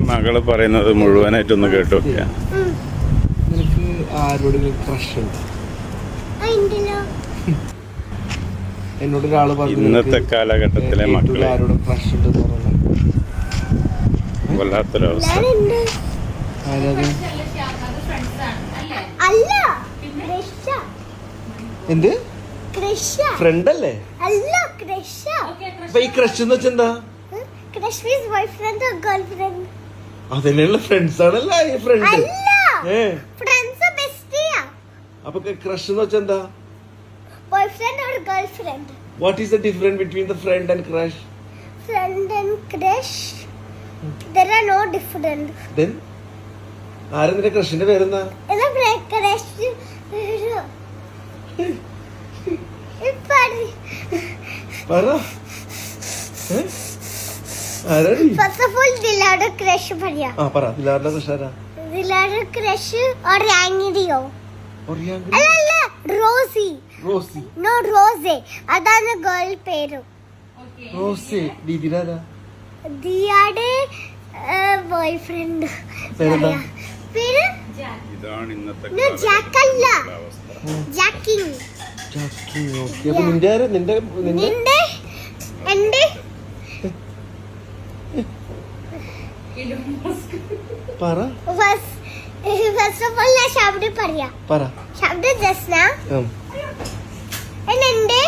മകള് പറയുന്നത് മുഴുവനായിട്ടൊന്ന് കേട്ടു. നിനക്ക് ആരോടെങ്കിലും ക്രഷ് ഉണ്ട്? എന്നോട് ഒരാള് പറഞ്ഞു ഇന്നത്തെ കാലഘട്ടത്തിലെ മക്കളെ ആരോടും ക്രഷ് ഉണ്ടെന്ന് പറഞ്ഞു. വല്ലാത്തൊരവസ്ഥ. എന്ത് ഫ്രണ്ട് അല്ലേ? അപ്പൊ ഈ ക്രഷ് എന്ന് വെച്ചെന്താ? അതിനുള്ള ഫ്രണ്ട്സ് ആണല്ലോ ഈ ഫ്രണ്ട്. അപ്പൊ ക്രഷ് എന്ന് വെച്ചെന്താ? Boyfriend or girlfriend? What is the difference between the friend and crush? Friend and crush? There are no difference. Then? ആരാ നിന്റെ ക്രഷിന്റെ പേരെന്താ? Crush. പറ. ആരാടി? First of all, ദിലാടെ crush പറയാ. ആ പറ. ദിലാടെ ക്രഷ് ആരാ? ദിലാടെ crush ഒറിയാങ്കിഡിയോ. ഒറിയാങ്കിഡി? അല്ല റോസി. റോസി. No റോസെ. അതാണ് ഗേൾ പേര്. റോസി. ദിലാടാ? ദിയാടെ ബോയ്ഫ്രണ്ട്. പേരെന്താ? പേര് ഇതാണ് ഇന്നത്തെ ജാക്ക് അല്ല. ജാക്കിങ്. ജാക്കിങ്. ഓക്കേ. അപ്പൊ നിന്റെ ആരാ? നിന്റെ എന്റെ പറ. First of all, ഞാൻ ശബ്ദം പറയാം. പറ. ശബ്ദം ജസ്ന. എന്റെ